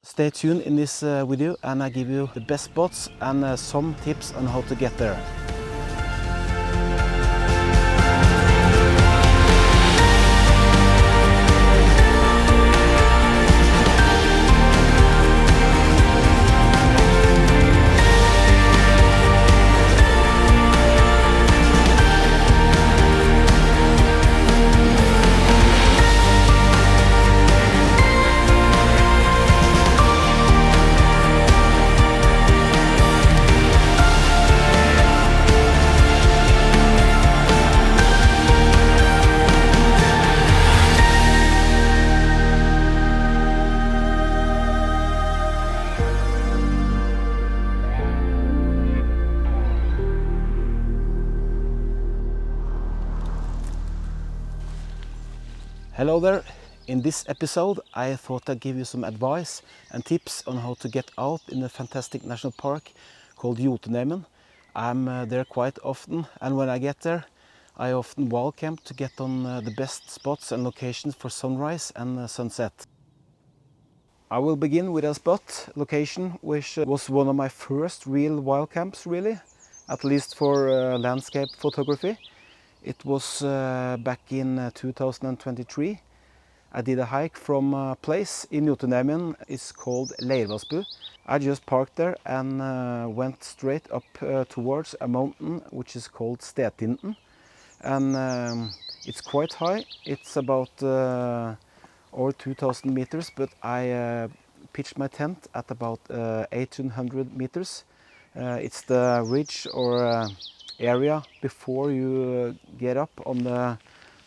Stay tuned in this video and I give you the best spots and some tips on how to get there. Hello there. In this episode I thought I'd give you some advice and tips on how to get out in a fantastic national park called Jotunheimen. I'm there quite often, and when I get there I often wall camp to get on the best spots and locations for sunrise and sunset. I will begin with a spot location which was one of my first real wild camps, really, at least for landscape photography. It was back in 2023. I did a hike from a place in Jotunheimen. It's called Leirvassbu. I just parked there and went straight up towards a mountain which is called Stetinden. And it's quite high. It's about over 2,000 meters, but I pitched my tent at about 1,800 meters. It's the ridge or area before you get up on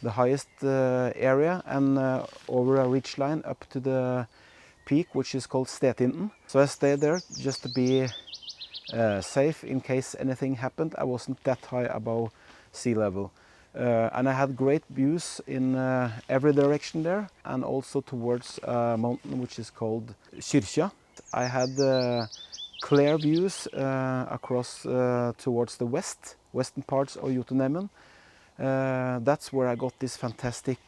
the highest area and over a ridge line up to the peak, which is called Stetinden. So I stayed there just to be safe in case anything happened. I wasn't that high above sea level. And I had great views in every direction there, and also towards a mountain which is called Kyrkja. I had clear views across towards the western parts of Jotunheimen. That's where I got this fantastic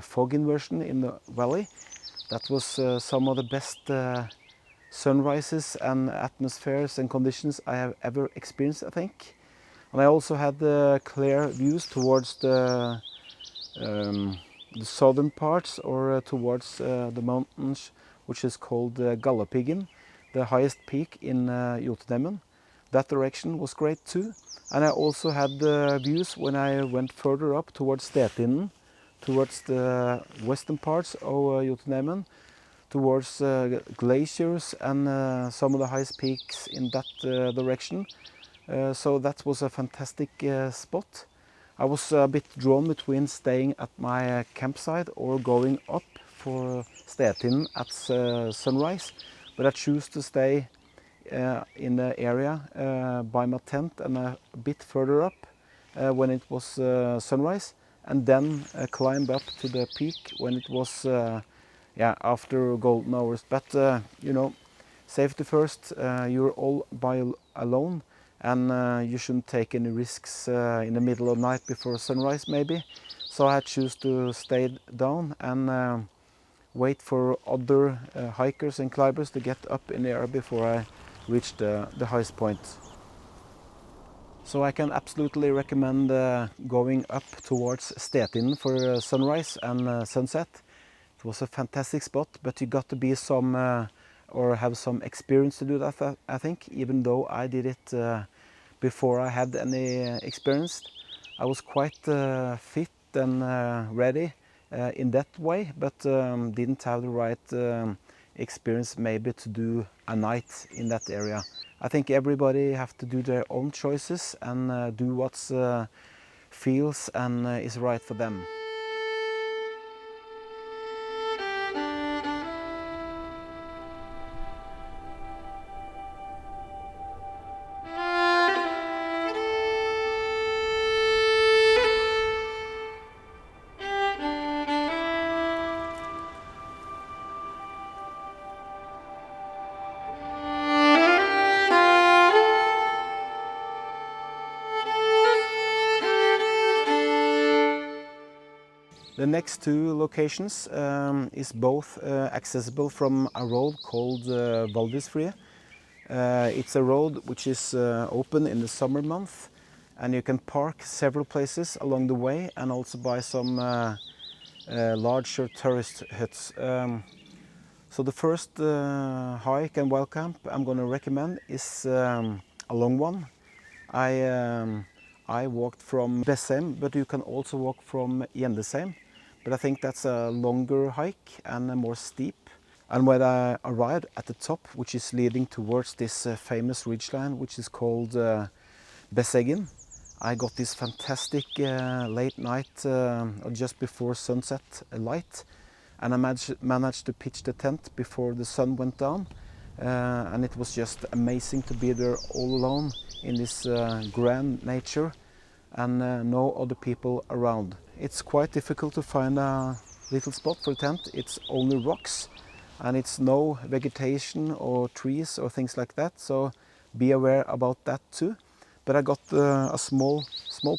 fog inversion in the valley. That was some of the best sunrises and atmospheres and conditions I have ever experienced, I think. And I also had clear views towards the southern parts, or towards the mountains, which is called Galdhøpiggen, the highest peak in Jotunheimen. That direction was great too. And I also had views when I went further up towards Stetinden, towards the western parts of Jotunheimen, towards glaciers and some of the highest peaks in that direction. So that was a fantastic spot. I was a bit drawn between staying at my campsite or going up for Stetinden at sunrise, but I chose to stay in the area by my tent and a bit further up when it was sunrise, and then climb up to the peak when it was after golden hours. But you know, safety first. You're all alone, and you shouldn't take any risks in the middle of night before sunrise maybe. So I choose to stay down and wait for other hikers and climbers to get up in the air before I reach the highest point. So I can absolutely recommend going up towards Stetinden for sunrise and sunset. It was a fantastic spot, but you got to be or have some experience to do that, I think, even though I did it before I had any experience. I was quite fit and ready in that way, but didn't have the right experience maybe to do a night in that area. I think everybody have to do their own choices and do what feels and is right for them. The next two locations is both accessible from a road called Valdresfrie. It's a road which is open in the summer month, and you can park several places along the way and also buy some larger tourist huts. So the first hike and wild camp I'm going to recommend is a long one. I walked from Bessheim, but you can also walk from Gjendesheim. But I think that's a longer hike and more steep. And when I arrived at the top, which is leading towards this famous ridgeline, which is called Besseggen, I got this fantastic late night, or just before sunset light. And I managed to pitch the tent before the sun went down. And it was just amazing to be there all alone in this grand nature and no other people around. It's quite difficult to find a little spot for a tent. It's only rocks and it's no vegetation or trees or things like that, so be aware about that too. But I got a small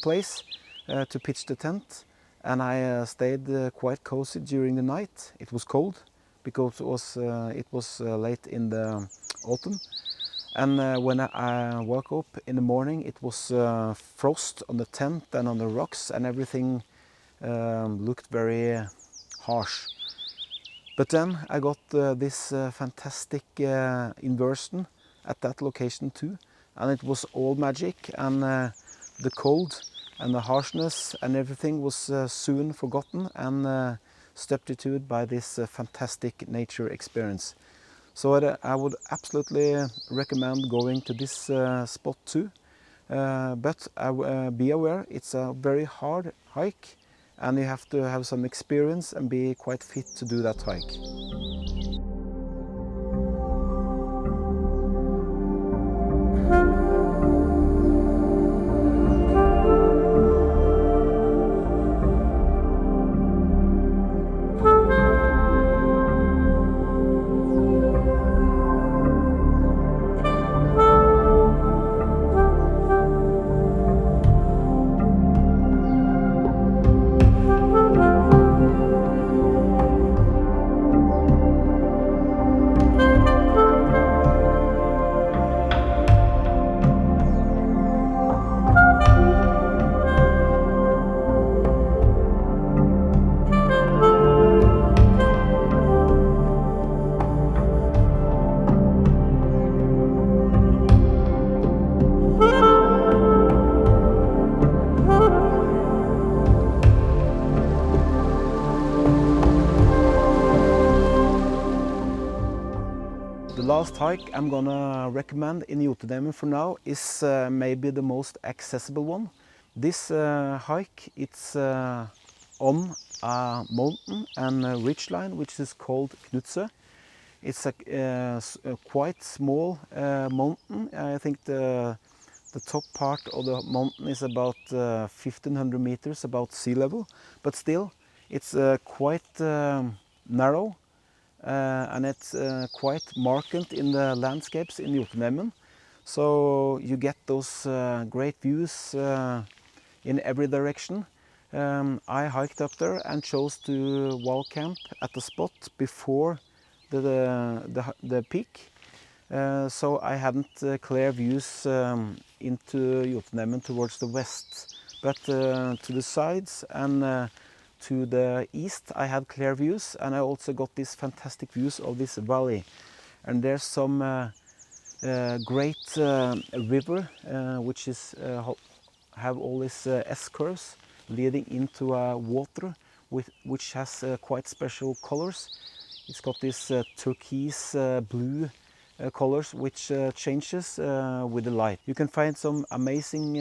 place to pitch the tent, and I stayed quite cozy during the night. It was cold because it was late in the autumn. And when I woke up in the morning, it was frost on the tent and on the rocks, and everything looked very harsh. But then I got this fantastic inversion at that location too, and it was all magic, and the cold and the harshness and everything was soon forgotten and substituted by this fantastic nature experience. So I would absolutely recommend going to this spot too. But be aware, it's a very hard hike and you have to have some experience and be quite fit to do that hike. The last hike I'm gonna recommend in Jotunheimen for now is maybe the most accessible one. This hike, it's on a mountain and a ridgeline which is called Knutset. It's a quite small mountain. I think the top part of the mountain is about 1500 meters above sea level, but still it's quite narrow. And it's quite marked in the landscapes in Jotunheimen. So you get those great views in every direction. I hiked up there and chose to wall camp at the spot before the peak. So I hadn't clear views into Jotunheimen towards the west, but to the sides and to the east I had clear views, and I also got these fantastic views of this valley. And there's some great river which is have all these S-curves leading into water which has quite special colors. It's got this turquoise blue colors which changes with the light. You can find some amazing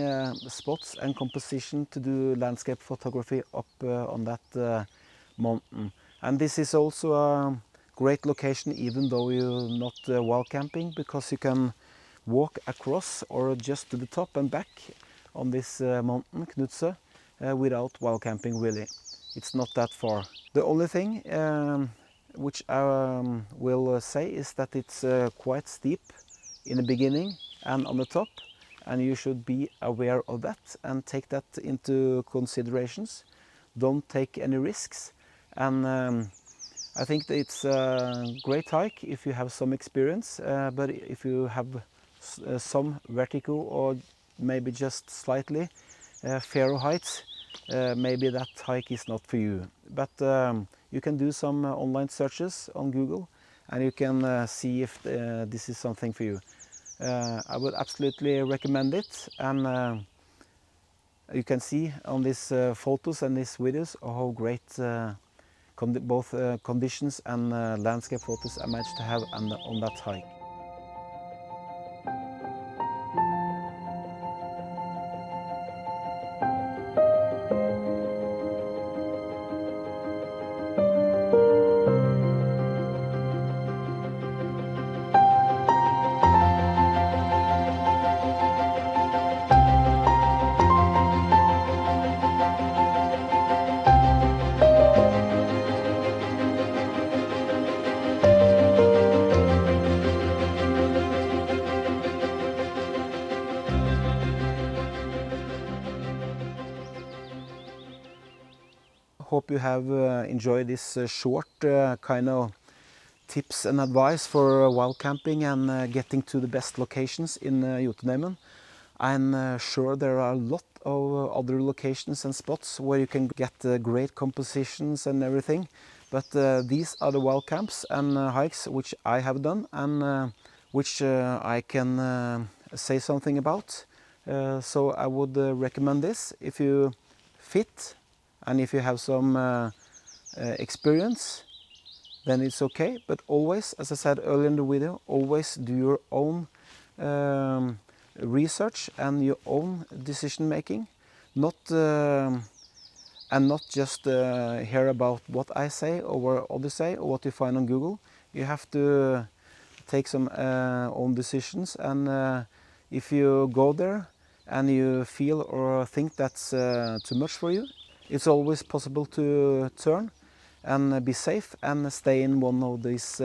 spots and composition to do landscape photography up on that mountain. And this is also a great location even though you're not wall camping, because you can walk across or just to the top and back on this mountain, Knutset, without wall camping really. It's not that far. The only thing which I will say is that it's quite steep in the beginning and on the top, and you should be aware of that and take that into considerations. don't take any risks. And I think that it's a great hike if you have some experience, but if you have some vertigo or maybe just slightly fear heights, maybe that hike is not for you. But you can do some online searches on Google and you can see if this is something for you. I would absolutely recommend it, and you can see on these photos and these videos how great both conditions and landscape photos I managed to have on that hike. Hope you have enjoyed this short kind of tips and advice for wild camping and getting to the best locations in Jotunheimen. I'm sure there are a lot of other locations and spots where you can get great compositions and everything, but these are the wild camps and hikes which I have done and which I can say something about. So I would recommend this if you fit and if you have some experience, then it's okay. But always, as I said earlier in the video, always do your own research and your own decision making, not and not just hear about what I say or what others say or what you find on Google. You have to take some own decisions, and if you go there and you feel or think that's too much for you, it's always possible to turn and be safe and stay in one of these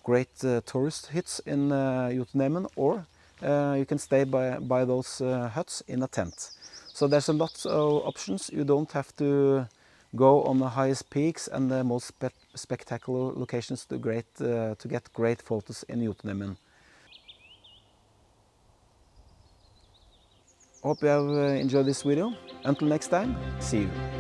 great tourist huts in Jotunheimen, or you can stay by those huts in a tent. So there's a lot of options. You don't have to go on the highest peaks and the most spectacular locations to get great photos in Jotunheimen. Hope you have enjoyed this video. Until next time, see you.